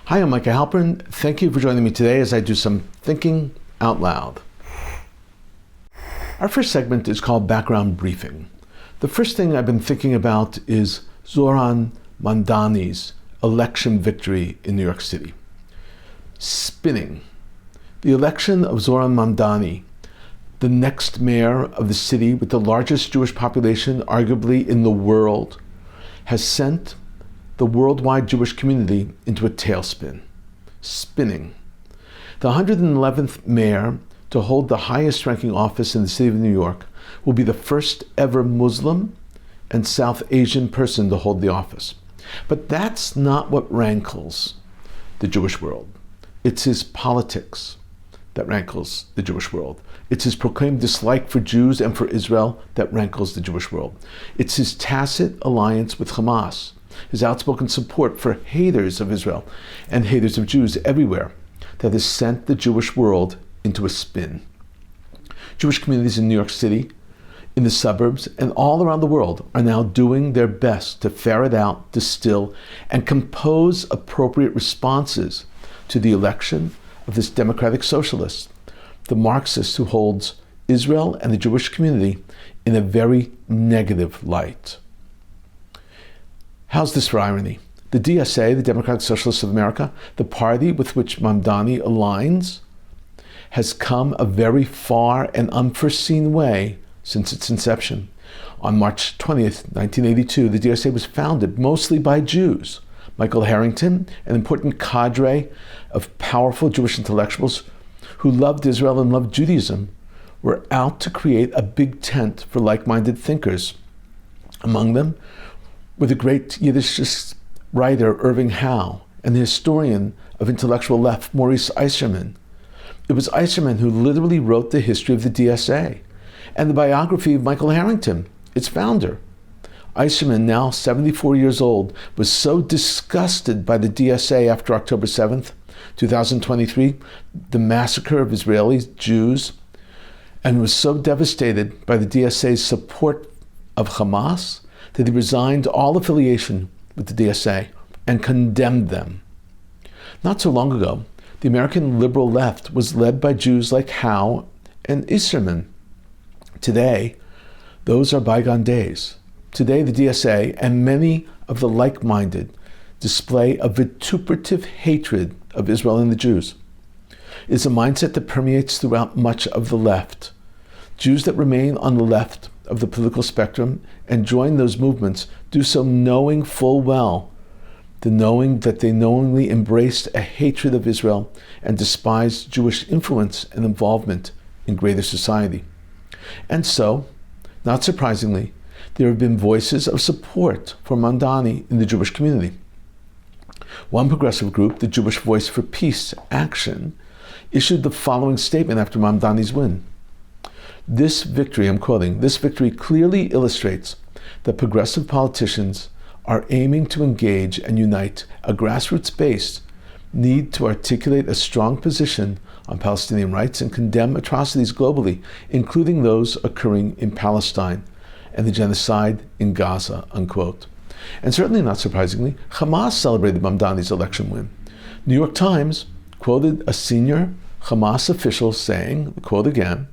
Hi, I'm Micah Halpern. Thank you for joining me today as I do some thinking out loud. Our first segment is called Background Briefing. The first thing I've been thinking about is Zohran Mamdani's election victory in New York City. Spinning. The election of Zohran Mamdani, the next mayor of the city with the largest Jewish population arguably in the world, has sent the worldwide Jewish community into a tailspin. Spinning. The 111th mayor to hold the highest ranking office in the city of New York will be the first ever Muslim and South Asian person to hold the office. But that's not what rankles the Jewish world. It's his politics that rankles the Jewish world. It's his proclaimed dislike for Jews and for Israel that rankles the Jewish world. It's his tacit alliance with Hamas, his outspoken support for haters of Israel and haters of Jews everywhere that has sent the Jewish world into a spin. Jewish communities in New York City, in the suburbs, and all around the world are now doing their best to ferret out, distill, and compose appropriate responses to the election of this democratic socialist, the Marxist who holds Israel and the Jewish community in a very negative light. How's this for irony? The DSA, the Democratic Socialists of America, the party with which Mamdani aligns, has come a very far and unforeseen way since its inception. On March 20th, 1982, the DSA was founded mostly by Jews. Michael Harrington, an important cadre of powerful Jewish intellectuals who loved Israel and loved Judaism, were out to create a big tent for like-minded thinkers. Among them were the great Yiddish writer Irving Howe and the historian of intellectual left Maurice Eiserman. It was Eiserman who literally wrote the history of the DSA and the biography of Michael Harrington, its founder. Eiserman, now 74 years old, was so disgusted by the DSA after October 7th, 2023, the massacre of Israeli Jews, and was so devastated by the DSA's support of Hamas that he resigned all affiliation with the DSA and condemned them. Not so long ago, the American liberal left was led by Jews like Howe and Eiserman. Today, those are bygone days. Today, the DSA and many of the like-minded display a vituperative hatred of Israel and the Jews. It is a mindset that permeates throughout much of the left. Jews that remain on the left of the political spectrum and join those movements do so knowing full well the knowing that they knowingly embraced a hatred of Israel and despised Jewish influence and involvement in greater society. And so, not surprisingly, there have been voices of support for Mamdani in the Jewish community. One progressive group, the Jewish Voice for Peace Action, issued the following statement after Mamdani's win. This victory, I'm quoting, this victory clearly illustrates that progressive politicians are aiming to engage and unite a grassroots-based need to articulate a strong position on Palestinian rights and condemn atrocities globally, including those occurring in Palestine and the genocide in Gaza, unquote. And certainly not surprisingly, Hamas celebrated Mamdani's election win. New York Times quoted a senior Hamas official saying, quote again,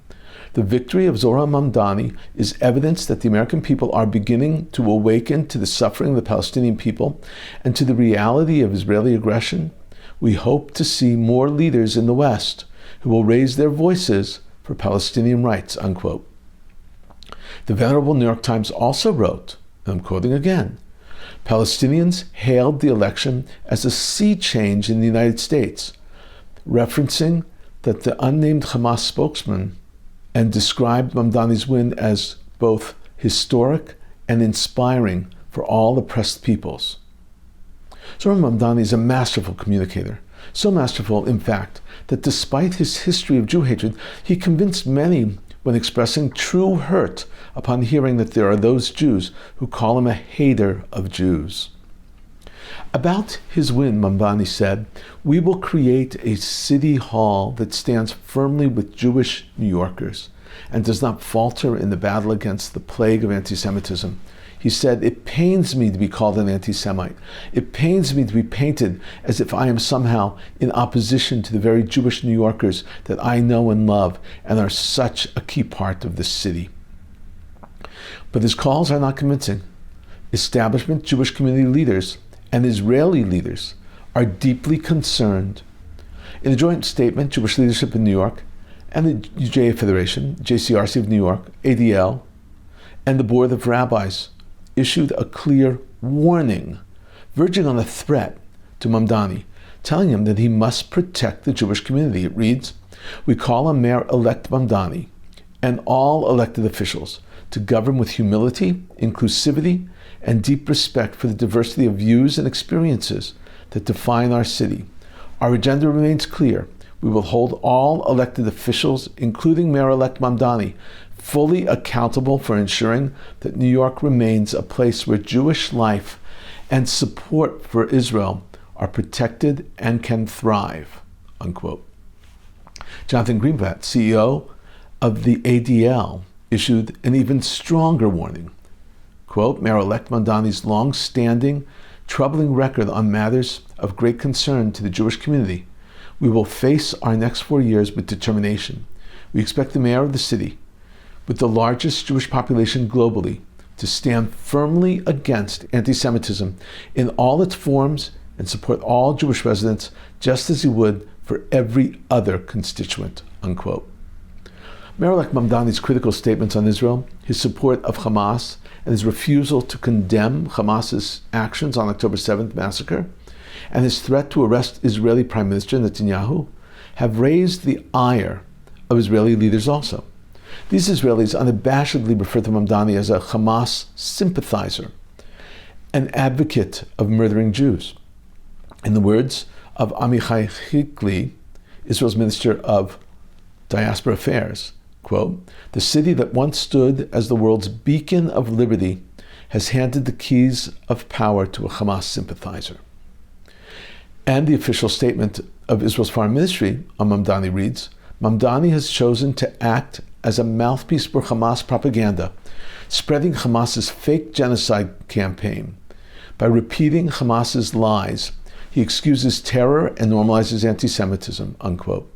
"The victory of Zohran Mamdani is evidence that the American people are beginning to awaken to the suffering of the Palestinian people and to the reality of Israeli aggression. We hope to see more leaders in the West who will raise their voices for Palestinian rights," unquote. The venerable New York Times also wrote, and I'm quoting again, "Palestinians hailed the election as a sea change in the United States, referencing that the unnamed Hamas spokesman and described Mamdani's win as both historic and inspiring for all oppressed peoples." Zohran Mamdani is a masterful communicator, so masterful, in fact, that despite his history of Jew hatred, he convinced many when expressing true hurt upon hearing that there are those Jews who call him a hater of Jews. About his win, Mamdani said, "We will create a city hall that stands firmly with Jewish New Yorkers and does not falter in the battle against the plague of anti-Semitism." He said, "It pains me to be called an anti-Semite. It pains me to be painted as if I am somehow in opposition to the very Jewish New Yorkers that I know and love and are such a key part of this city." But his calls are not convincing. Establishment Jewish community leaders and Israeli leaders are deeply concerned. In a joint statement, Jewish leadership in New York and the JA Federation, JCRC of New York, ADL, and the Board of Rabbis issued a clear warning, verging on a threat to Mamdani, telling him that he must protect the Jewish community. It reads, "We call on Mayor-elect Mamdani and all elected officials to govern with humility, inclusivity, and deep respect for the diversity of views and experiences that define our city. Our agenda remains clear. We will hold all elected officials, including Mayor-elect Mamdani, fully accountable for ensuring that New York remains a place where Jewish life and support for Israel are protected and can thrive," unquote. Jonathan Greenblatt, CEO of the ADL, issued an even stronger warning. Quote, "Mayor-elect Mamdani's long-standing, troubling record on matters of great concern to the Jewish community. We will face our next 4 years with determination. We expect the mayor of the city, with the largest Jewish population globally, to stand firmly against anti-Semitism in all its forms and support all Jewish residents just as he would for every other constituent," unquote. Mayor-elect Mamdani's critical statements on Israel, his support of Hamas, and his refusal to condemn Hamas's actions on October 7th massacre, and his threat to arrest Israeli Prime Minister Netanyahu, have raised the ire of Israeli leaders also. These Israelis unabashedly refer to Mamdani as a Hamas sympathizer, an advocate of murdering Jews. In the words of Amichai Chikli, Israel's Minister of Diaspora Affairs, quote, "The city that once stood as the world's beacon of liberty has handed the keys of power to a Hamas sympathizer." And the official statement of Israel's foreign ministry on Mamdani reads, "Mamdani has chosen to act as a mouthpiece for Hamas propaganda, spreading Hamas's fake genocide campaign. By repeating Hamas's lies, he excuses terror and normalizes anti-Semitism," unquote.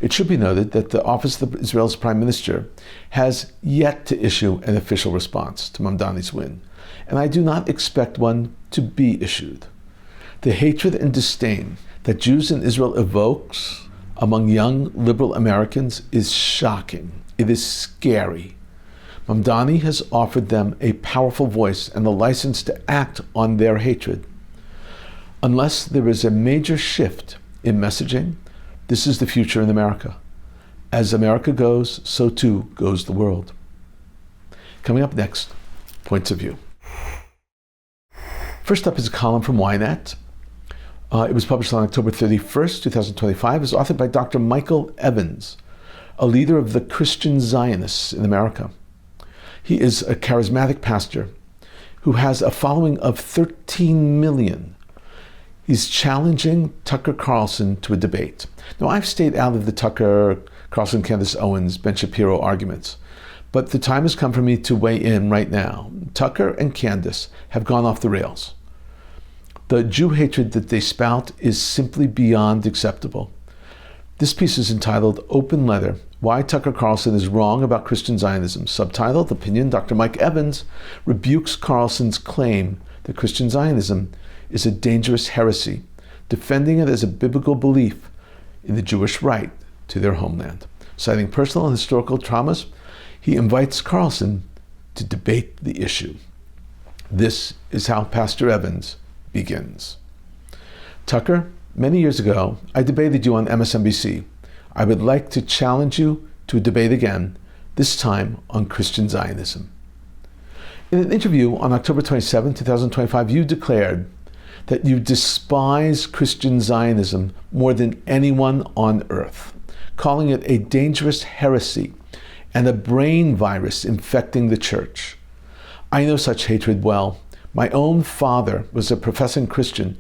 It should be noted that the Office of Israel's Prime Minister has yet to issue an official response to Mamdani's win, and I do not expect one to be issued. The hatred and disdain that Jews in Israel evokes among young liberal Americans is shocking. It is scary. Mamdani has offered them a powerful voice and the license to act on their hatred. Unless there is a major shift in messaging, this is the future in America. As America goes, so too goes the world. Coming up next, Points of View. First up is a column from Ynet. It was published on October 31st, 2025. It's authored by Dr. Michael Evans, a leader of the Christian Zionists in America. He is a charismatic pastor who has a following of 13 million. He's challenging Tucker Carlson to a debate. Now, I've stayed out of the Tucker Carlson, Candace Owens, Ben Shapiro arguments, but the time has come for me to weigh in right now. Tucker and Candace have gone off the rails. The Jew hatred that they spout is simply beyond acceptable. This piece is entitled "Open Letter: Why Tucker Carlson is Wrong About Christian Zionism." Subtitled, Opinion: Dr. Mike Evans rebukes Carlson's claim that Christian Zionism is a dangerous heresy, defending it as a biblical belief in the Jewish right to their homeland. Citing personal and historical traumas, he invites Carlson to debate the issue. This is how Pastor Evans begins. "Tucker, many years ago, I debated you on MSNBC. I would like to challenge you to a debate again, this time on Christian Zionism." In an interview on October 27, 2025, you declared that you despise Christian Zionism more than anyone on earth, calling it a dangerous heresy and a brain virus infecting the church. I know such hatred well. My own father was a professing Christian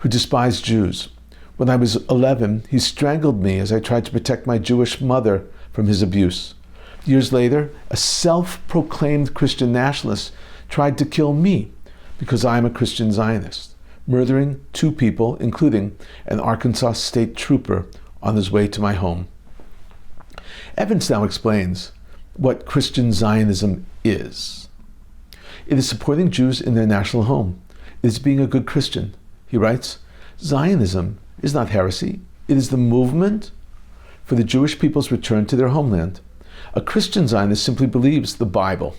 who despised Jews. When I was 11, he strangled me as I tried to protect my Jewish mother from his abuse. Years later, a self-proclaimed Christian nationalist tried to kill me because I am a Christian Zionist, murdering 2 people, including an Arkansas state trooper on his way to my home. Evans now explains what Christian Zionism is. It is supporting Jews in their national home. It is being a good Christian. He writes, Zionism is not heresy. It is the movement for the Jewish people's return to their homeland. A Christian Zionist simply believes the Bible,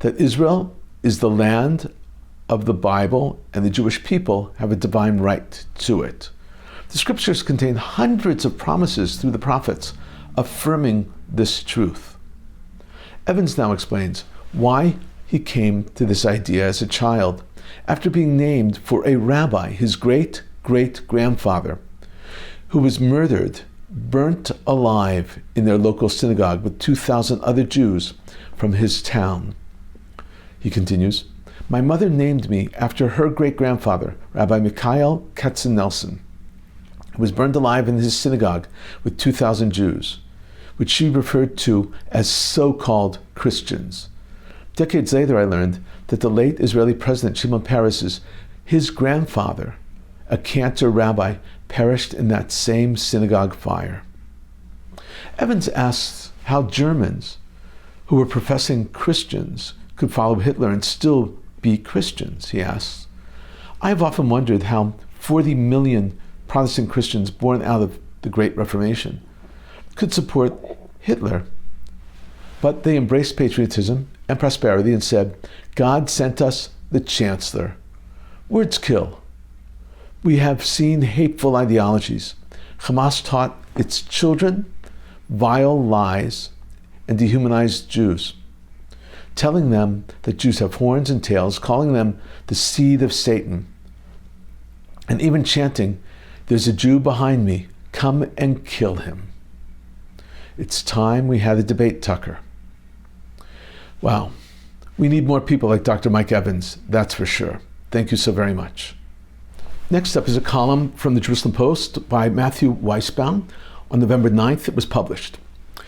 that Israel is the land of the Bible and the Jewish people have a divine right to it. The scriptures contain hundreds of promises through the prophets affirming this truth. Evans now explains why he came to this idea as a child after being named for a rabbi, his great-great-grandfather, who was murdered, burnt alive in their local synagogue with 2,000 other Jews from his town. He continues, my mother named me after her great-grandfather, Rabbi Mikhail Katzenelson, who was burned alive in his synagogue with 2,000 Jews, which she referred to as so-called Christians. Decades later, I learned that the late Israeli President Shimon Peres, his grandfather, a Cantor rabbi, perished in that same synagogue fire. Evans asks how Germans, who were professing Christians, could follow Hitler and still be Christians, he asks. I have often wondered how 40 million Protestant Christians born out of the Great Reformation could support Hitler. But they embraced patriotism and prosperity and said, God sent us the Chancellor. Words kill. We have seen hateful ideologies. Hamas taught its children vile lies and dehumanized Jews, telling them that Jews have horns and tails, calling them the seed of Satan, and even chanting, there's a Jew behind me, come and kill him. It's time we had a debate, Tucker. Wow, we need more people like Dr. Mike Evans, that's for sure. Thank you so very much. Next up is a column from the Jerusalem Post by Matthew Weisbaum. On November 9th, it was published.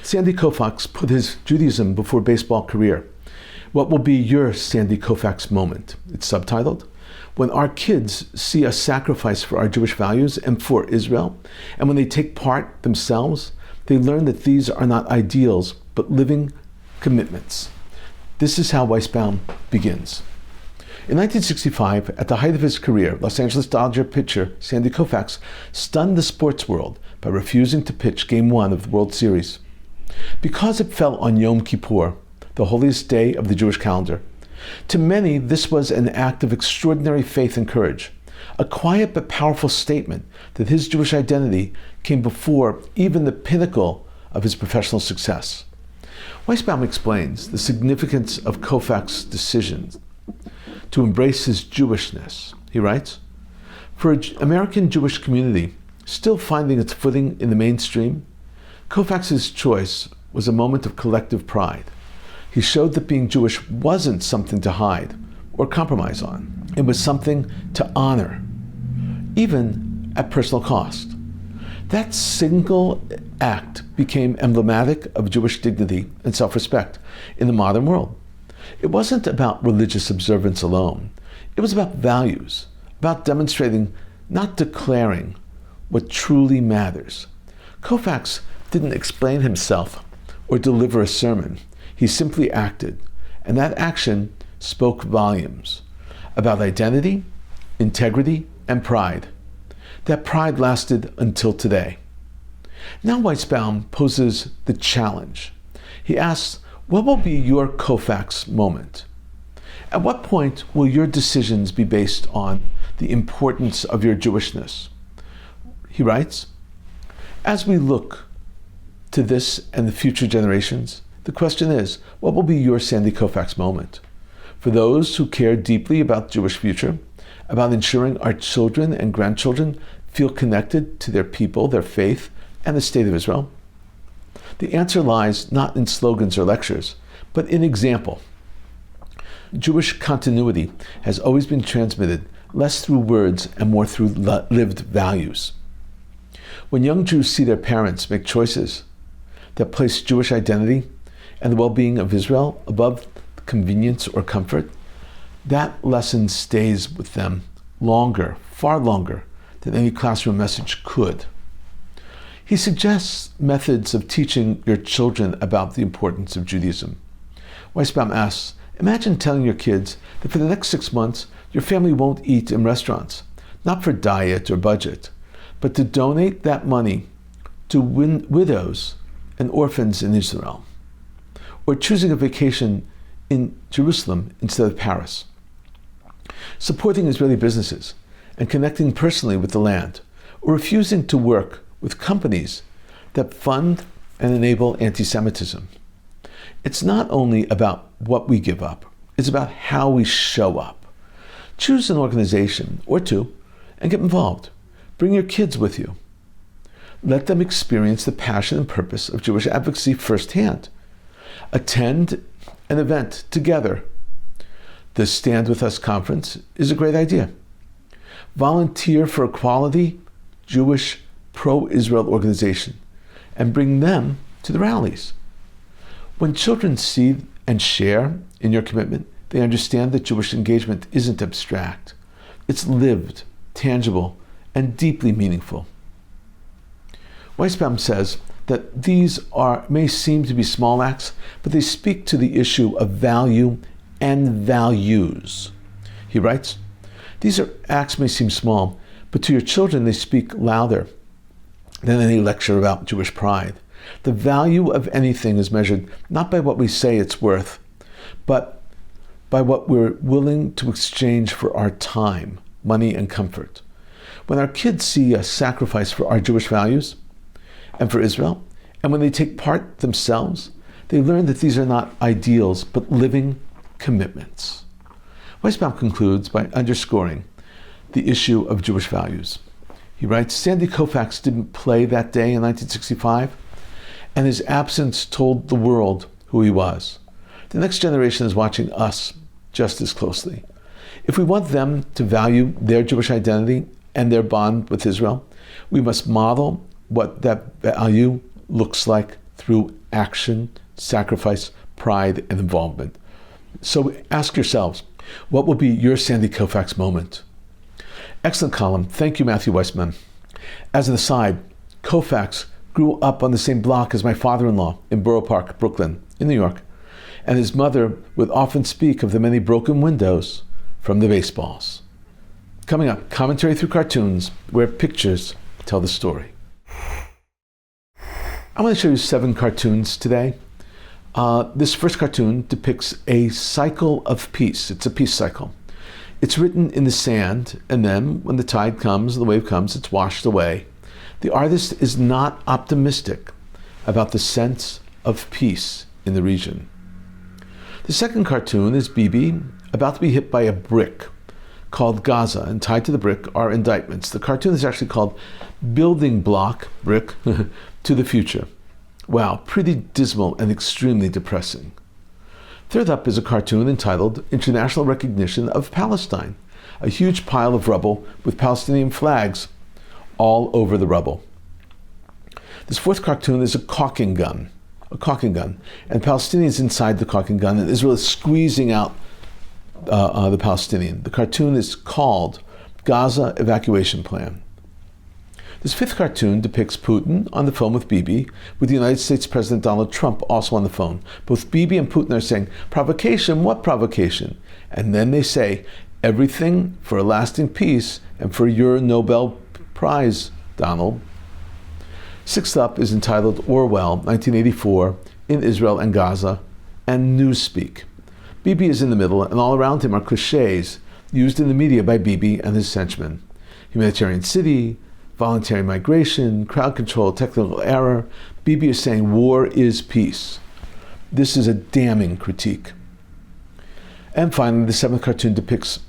Sandy Koufax put his Judaism before baseball career. What will be your Sandy Koufax moment? It's subtitled, When Our Kids See Us Sacrifice for Our Jewish Values and for Israel, and when they take part themselves, they learn that these are not ideals, but living commitments. This is how Weisbaum begins. In 1965, at the height of his career, Los Angeles Dodger pitcher Sandy Koufax stunned the sports world by refusing to pitch Game 1 of the World Series. Because it fell on Yom Kippur, the holiest day of the Jewish calendar, to many this was an act of extraordinary faith and courage, a quiet but powerful statement that his Jewish identity came before even the pinnacle of his professional success. Weisbaum explains the significance of Koufax's decision to embrace his Jewishness. He writes, for an American Jewish community still finding its footing in the mainstream, Koufax's choice was a moment of collective pride. He showed that being Jewish wasn't something to hide or compromise on. It was something to honor, even at personal cost. That single act became emblematic of Jewish dignity and self-respect in the modern world. It wasn't about religious observance alone. It was about values, about demonstrating, not declaring, what truly matters. Koufax didn't explain himself or deliver a sermon. He simply acted, and that action spoke volumes about identity, integrity, and pride. That pride lasted until today. Now Weisbaum poses the challenge. He asks, what will be your Koufax moment? At what point will your decisions be based on the importance of your Jewishness? He writes, as we look to this and the future generations, the question is, what will be your Sandy Koufax moment? For those who care deeply about Jewish future, about ensuring our children and grandchildren feel connected to their people, their faith, and the state of Israel, the answer lies not in slogans or lectures, but in example. Jewish continuity has always been transmitted less through words and more through lived values. When young Jews see their parents make choices that place Jewish identity and the well-being of Israel above convenience or comfort, That lesson stays with them longer, far longer than any classroom message could. He suggests methods of teaching your children about the importance of Judaism. Weisbaum asks, imagine telling your kids that for the next 6 months, your family won't eat in restaurants, not for diet or budget, but to donate that money to widows and orphans in Israel, or choosing a vacation in Jerusalem instead of Paris. Supporting Israeli businesses and connecting personally with the land, or refusing to work with companies that fund and enable anti-Semitism. It's not only about what we give up, it's about how we show up. Choose an organization or two and get involved. Bring your kids with you. Let them experience the passion and purpose of Jewish advocacy firsthand. Attend an event together. The Stand With Us conference is a great idea. Volunteer for a quality Jewish pro-Israel organization and bring them to the rallies. When children see and share in your commitment, they understand that Jewish engagement isn't abstract. It's lived, tangible, and deeply meaningful. Weisbaum says that these may seem to be small acts, but they speak to the issue of value and values. He writes, these acts may seem small, but to your children they speak louder than any lecture about Jewish pride. The value of anything is measured not by what we say it's worth, but by what we're willing to exchange for our time, money, and comfort. When our kids see us sacrifice for our Jewish values and for Israel, and when they take part themselves, they learn that these are not ideals, but living commitments. Weisbaum concludes by underscoring the issue of Jewish values. He writes, Sandy Koufax didn't play that day in 1965, and his absence told the world who he was. The next generation is watching us just as closely. If we want them to value their Jewish identity and their bond with Israel, we must model what that value looks like through action, sacrifice, pride, and involvement. So ask yourselves, what will be your Sandy Koufax moment? Excellent column. Thank you, Matthew Weissman. As an aside, Koufax grew up on the same block as my father-in-law in Borough Park, Brooklyn, in New York, and his mother would often speak of the many broken windows from the baseballs. Coming up, commentary through cartoons where pictures tell the story. I'm going to show you 7 cartoons today. This first cartoon depicts a cycle of peace. It's a peace cycle. It's written in the sand, and then when the tide comes, the wave comes, it's washed away. The artist is not optimistic about the sense of peace in the region. The second cartoon is Bibi about to be hit by a brick called Gaza, and tied to the brick are indictments. The cartoon is actually called Building Block Brick to the Future. Wow, pretty dismal and extremely depressing. Third up is a cartoon entitled International Recognition of Palestine, a huge pile of rubble with Palestinian flags all over the rubble. This fourth cartoon is a caulking gun, and Palestinians inside the caulking gun, and Israel is squeezing out the Palestinian. The cartoon is called Gaza Evacuation Plan. This fifth cartoon depicts Putin on the phone with Bibi, with the United States President Donald Trump also on the phone. Both Bibi and Putin are saying, provocation, what provocation? And then they say, everything for a lasting peace and for your Nobel Prize, Donald. Sixth up is entitled Orwell, 1984, in Israel and Gaza, and Newspeak. Bibi is in the middle, and all around him are cliches used in the media by Bibi and his henchmen. Humanitarian city, voluntary migration, crowd control, technical error. Bibi is saying war is peace. This is a damning critique. And finally, the seventh cartoon depicts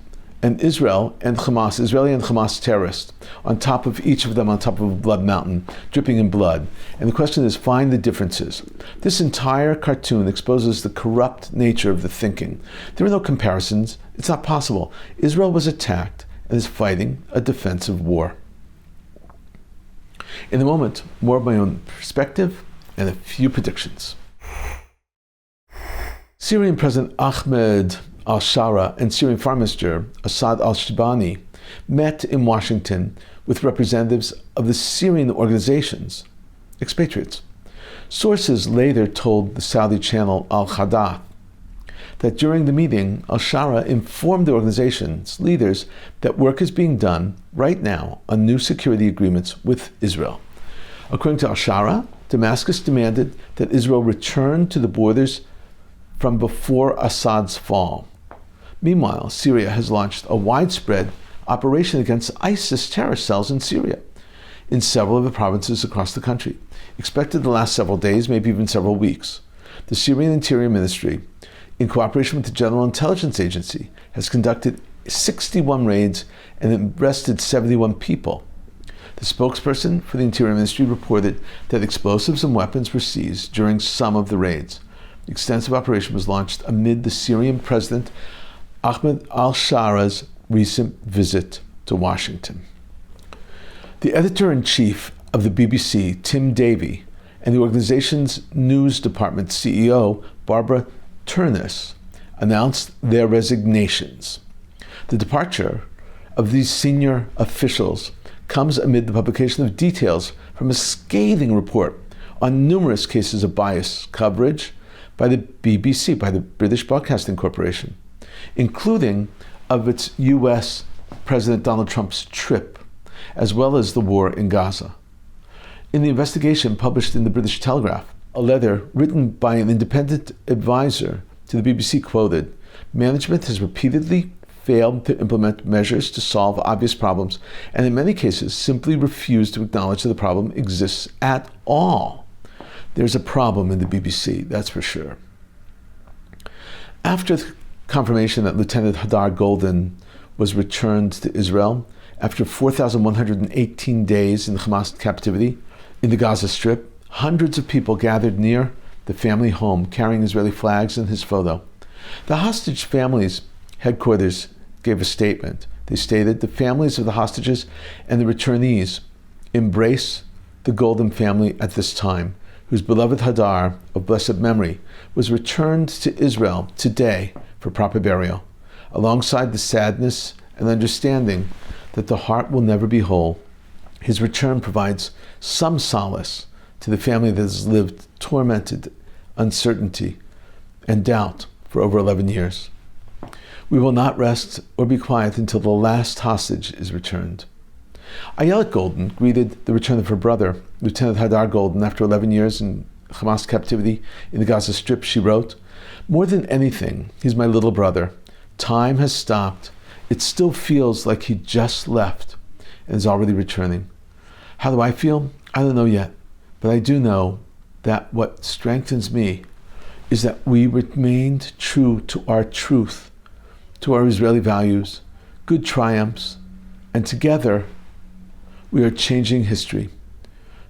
an Israeli and Hamas terrorist on top of each of them on top of a blood mountain, dripping in blood. And the question is, find the differences. This entire cartoon exposes the corrupt nature of the thinking. There are no comparisons. It's not possible. Israel was attacked and is fighting a defensive war. In a moment, more of my own perspective and a few predictions. Syrian President Ahmed al-Shara and Syrian Foreign Minister Assad al-Shibani met in Washington with representatives of the Syrian organizations, expatriates. Sources later told the Saudi channel Al-Hadath that during the meeting, al-Shara informed the organization's leaders that work is being done right now on new security agreements with Israel. According to al-Shara, Damascus demanded that Israel return to the borders from before Assad's fall. Meanwhile, Syria has launched a widespread operation against ISIS terrorist cells in Syria, in several of the provinces across the country, expected to last several days, maybe even several weeks. The Syrian Interior Ministry, in cooperation with the General Intelligence Agency, has conducted 61 raids and arrested 71 people. The spokesperson for the Interior Ministry reported that explosives and weapons were seized during some of the raids. The extensive operation was launched amid the Syrian President Ahmed al-Shara's recent visit to Washington. The editor-in-chief of the BBC, Tim Davie, and the organization's news department CEO, Barbara Turness, announced their resignations. The departure of these senior officials comes amid the publication of details from a scathing report on numerous cases of bias coverage by the BBC, by the British Broadcasting Corporation, including of its U.S. President Donald Trump's trip, as well as the war in Gaza. In the investigation published in the British Telegraph, a letter written by an independent advisor to the BBC quoted, "Management has repeatedly failed to implement measures to solve obvious problems, and in many cases simply refused to acknowledge that the problem exists at all." There's a problem in the BBC, that's for sure. After the confirmation that Lieutenant Hadar Golden was returned to Israel, after 4,118 days in Hamas captivity in the Gaza Strip, hundreds of people gathered near the family home carrying Israeli flags and his photo. The hostage family's headquarters gave a statement. They stated, "The families of the hostages and the returnees embrace the Golden family at this time, whose beloved Hadar, of blessed memory, was returned to Israel today for proper burial, alongside the sadness and understanding that the heart will never be whole. His return provides some solace to the family that has lived tormented uncertainty and doubt for over 11 years. We will not rest or be quiet until the last hostage is returned." Ayelet Golden greeted the return of her brother, Lieutenant Hadar Golden, after 11 years in Hamas captivity in the Gaza Strip. She wrote, "More than anything, he's my little brother. Time has stopped. It still feels like he just left and is already returning. How do I feel? I don't know yet, but I do know that what strengthens me is that we remained true to our truth, to our Israeli values, good triumphs, and together we are changing history.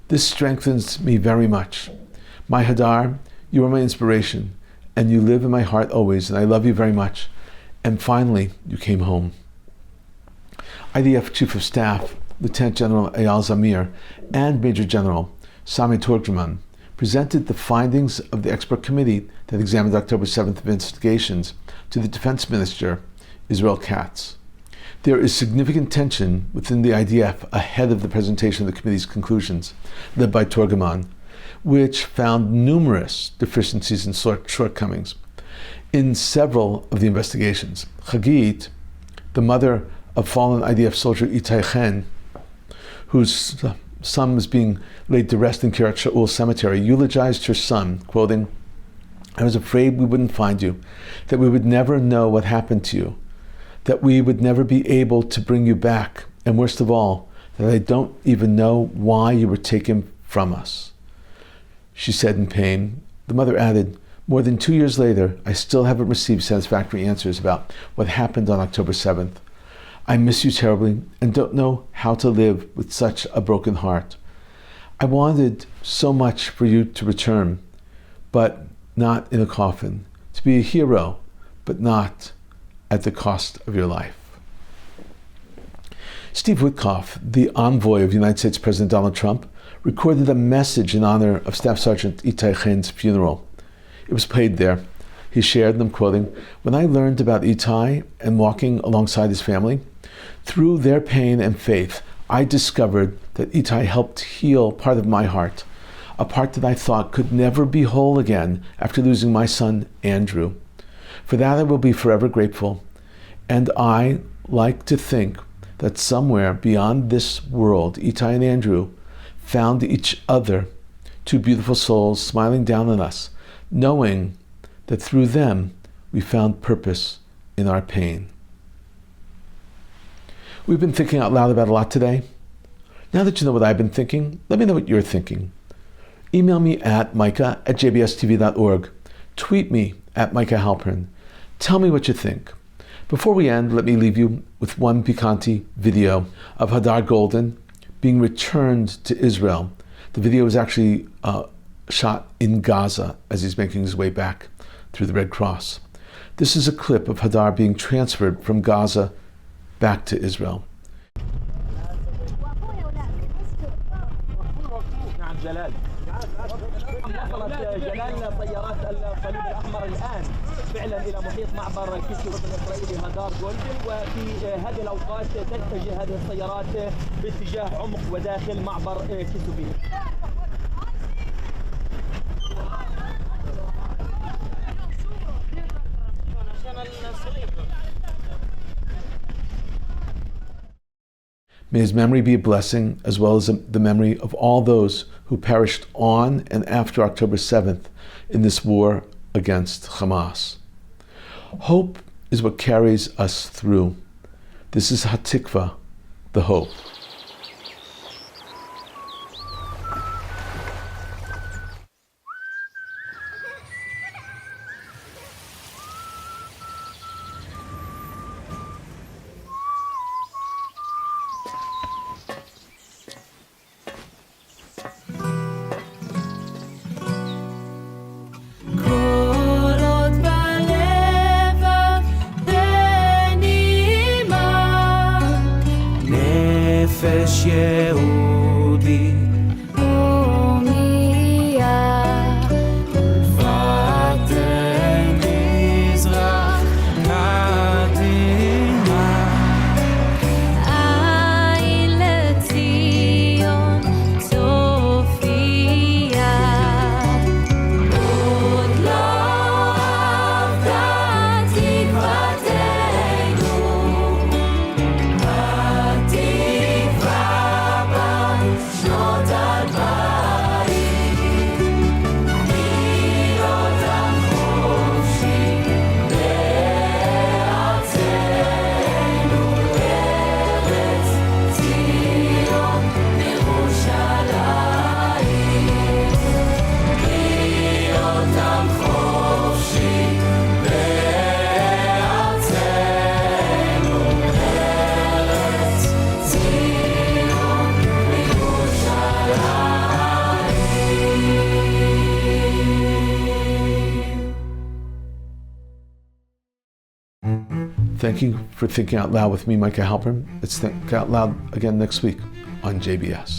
This strengthens me very much. My Hadar, you are my inspiration, and you live in my heart always, and I love you very much. And finally, you came home." IDF Chief of Staff, Lieutenant General Eyal Zamir, and Major General Sami Turkman presented the findings of the expert committee that examined October 7th investigations to the Defense Minister, Israel Katz. There is significant tension within the IDF ahead of the presentation of the committee's conclusions, led by Turkman, which found numerous deficiencies and shortcomings in several of the investigations. Chagit, the mother of fallen IDF soldier Itai Chen, whose son was being laid to rest in Kiryat Shaul Cemetery, eulogized her son, quoting, "I was afraid we wouldn't find you, that we would never know what happened to you, that we would never be able to bring you back, and worst of all, that I don't even know why you were taken from us," she said in pain. The mother added, "More than 2 years later, I still haven't received satisfactory answers about what happened on October 7th. I miss you terribly and don't know how to live with such a broken heart. I wanted so much for you to return, but not in a coffin, to be a hero, but not at the cost of your life." Steve Witkoff, the envoy of United States President Donald Trump, recorded a message in honor of Staff Sergeant Itai Chen's funeral. It was played there. He shared, and I'm quoting, "When I learned about Itai and walking alongside his family, through their pain and faith, I discovered that Itai helped heal part of my heart, a part that I thought could never be whole again after losing my son, Andrew. For that I will be forever grateful. And I like to think that somewhere beyond this world, Itai and Andrew found each other, two beautiful souls smiling down on us, knowing that through them we found purpose in our pain." We've been thinking out loud about a lot today. Now that you know what I've been thinking, let me know what you're thinking. Email me at micah@jbstv.org. Tweet me at Micah Halpern. Tell me what you think. Before we end, let me leave you with one Picanti video of Hadar Golden being returned to Israel. The video was actually shot in Gaza as he's making his way back through the Red Cross. This is a clip of Hadar being transferred from Gaza back to Israel. فعلا الى محيط معبر كيسو الاسرائيلي هدار جولدن، وفي هذه الاوقات تتجه هذه السيارات باتجاه عمق وداخل معبر كيسو. May his memory be a blessing, as well as the memory of all those who perished on and after October 7th in this war against Hamas. Hope is what carries us through. This is Hatikva, the hope. נפש יהודי הומייה ולפתן מזרח קדימה עין לציון צופיה עוד לא אבדה תקוותנו שנות אלפיים להיות עם חופשי בארצנו ארץ ציון ירושלים להיות עם חופשי בארצנו ארץ ציון Thank you for thinking out loud with me, Micah Halpern. Let's think out loud again next week on JBS.